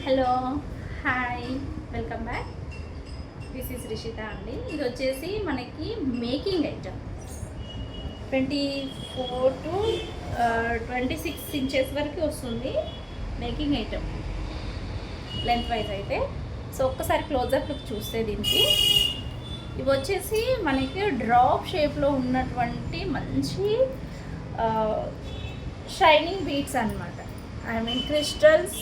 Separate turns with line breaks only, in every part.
Hello, hi, welcome back. This is Rishitha అండి. ఇది వచ్చేసి మనకి మేకింగ్ ఐటమ్ 24 to 26 ఇంచెస్ వరకు వస్తుంది మేకింగ్ ఐటమ్ లెంత్ వైజ్ అయితే. సో ఒక్కసారి క్లోజప్ లుక్ చూస్తే దీనికి ఇవి వచ్చేసి మనకి డ్రాప్ షేప్లో ఉన్నటువంటి మంచి షైనింగ్ బీడ్స్ అన్నమాట. ఐ మీన్ క్రిస్టల్స్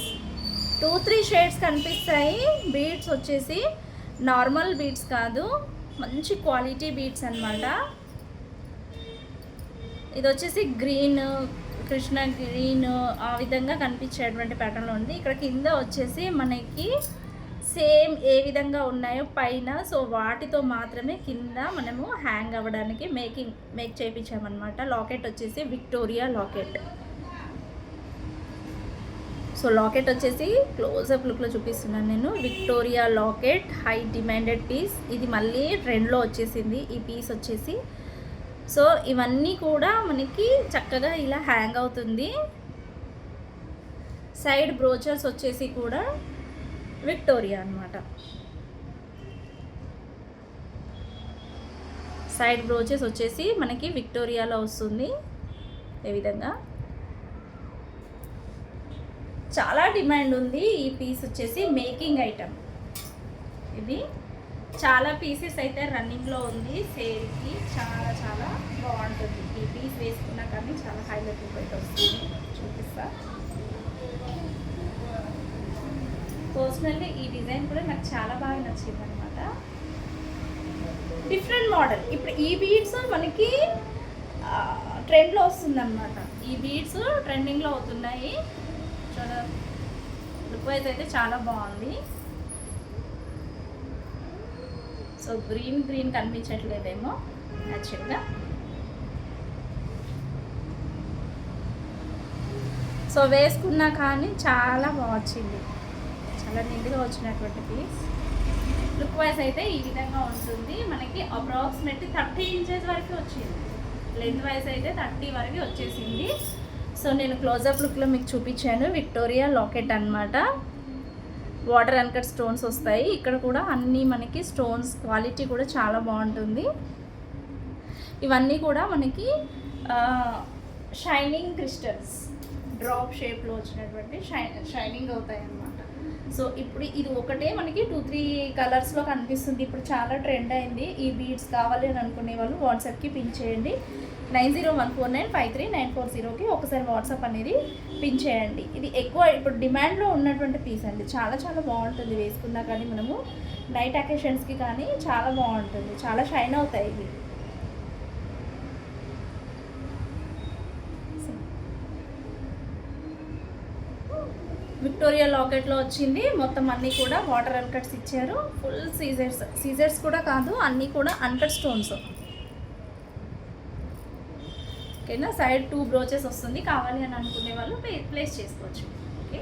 2-3 షేడ్స్ కనిపిస్తాయి. బీడ్స్ వచ్చేసి నార్మల్ బీడ్స్ కాదు, మంచి క్వాలిటీ బీడ్స్ అన్నమాట. ఇది వచ్చేసి గ్రీన్, కృష్ణ గ్రీన్ ఆ విధంగా కనిపించేటువంటి ప్యాటర్న్లో ఉంది. ఇక్కడ కింద వచ్చేసి మనకి సేమ్ ఏ విధంగా ఉన్నాయో పైన, సో వాటితో మాత్రమే కింద మనము హ్యాంగ్ అవ్వడానికి మేక్ చేయించామన్నమాట. లాకెట్ వచ్చేసి విక్టోరియా లాకెట్. సో లాకెట్ వచ్చేసి క్లోజప్ లుక్లో చూపిస్తున్నాను నేను. Victoria locket high demanded piece. ఇది మళ్ళీ ట్రెండ్లో వచ్చేసింది ఈ పీస్ వచ్చేసి. సో ఇవన్నీ కూడా మనకి చక్కగా ఇలా హ్యాంగ్ అవుతుంది. సైడ్ బ్రోచర్స్ వచ్చేసి కూడా విక్టోరియా అన్నమాట. సైడ్ బ్రోచెస్ వచ్చేసి మనకి విక్టోరియాలో వస్తుంది. ఏ విధంగా చాలా డిమాండ్ ఉంది ఈ పీస్ వచ్చేసి మేకింగ్ ఐటమ్. ఇది చాలా పీసెస్ అయితే రన్నింగ్లో ఉంది సేల్కి. చాలా చాలా బాగుంటుంది ఈ పీస్. వేసుకున్నా కానీ చాలా హైలైట్ అయితే వస్తుంది. చూపిస్తా. పర్సనల్లీ ఈ డిజైన్ కూడా నాకు చాలా బాగా నచ్చింది అనమాట. Different model. ఇప్పుడు ఈ బీడ్స్ మనకి ట్రెండ్లో వస్తుందన్నమాట. ఈ బీడ్స్ ట్రెండింగ్లో అవుతున్నాయి. చాలా లుక్ వైజ్ అయితే చాలా బాగుంది. సో గ్రీన్ కనిపించట్లేదేమో యాక్చువల్గా. సో వేసుకున్నా కానీ చాలా బాగా వచ్చింది. చాలా నీట్గా వచ్చినటువంటి పీస్. లుక్ వైజ్ అయితే ఈ విధంగా ఉంటుంది. మనకి అప్రాక్సిమేట్లీ 30 ఇంచెస్ వరకు వచ్చింది. లెంత్ వైజ్ అయితే 30 వరకు వచ్చేసింది. సో నేను క్లోజప్ లుక్లో మీకు చూపించాను. విక్టోరియా లాకెట్ అన్నమాట. వాటర్ అన్కట్ స్టోన్స్ వస్తాయి. ఇక్కడ కూడా అన్నీ మనకి స్టోన్స్ క్వాలిటీ కూడా చాలా బాగుంటుంది. ఇవన్నీ కూడా మనకి షైనింగ్ క్రిస్టల్స్ డ్రాప్ షేప్లో వచ్చినటువంటి షైనింగ్ అవుతాయి అన్నమాట. సో ఇప్పుడు ఇది ఒకటే మనకి 2-3 కలర్స్లో కనిపిస్తుంది. ఇప్పుడు చాలా ట్రెండ్ అయింది. ఈ బీడ్స్ కావాలి అని అనుకునే వాళ్ళు వాట్సాప్కి పిన్ చేయండి. 9014953940కి ఒకసారి వాట్సాప్ అనేది పిన్ చేయండి. ఇది ఎక్కువ ఇప్పుడు డిమాండ్లో ఉన్నటువంటి పీస్ అండి. చాలా చాలా బాగుంటుంది. వేసుకున్నా కానీ మనము నైట్ అకేషన్స్కి కానీ చాలా బాగుంటుంది. చాలా షైన్ అవుతాయి ఇవి. విక్టోరియా లాకెట్లో వచ్చింది. మొత్తం అన్నీ కూడా వాటర్ అన్కట్స్ ఇచ్చారు. ఫుల్ సీజర్స్ కూడా కాదు, అన్నీ కూడా అన్కట్ స్టోన్స్. ఓకేనా. సైడ్ 2 బ్రోచెస్ వస్తుంది. కావాలి అని అనుకునే వాళ్ళు ప్లేస్ చేసుకోవచ్చు. ఓకే.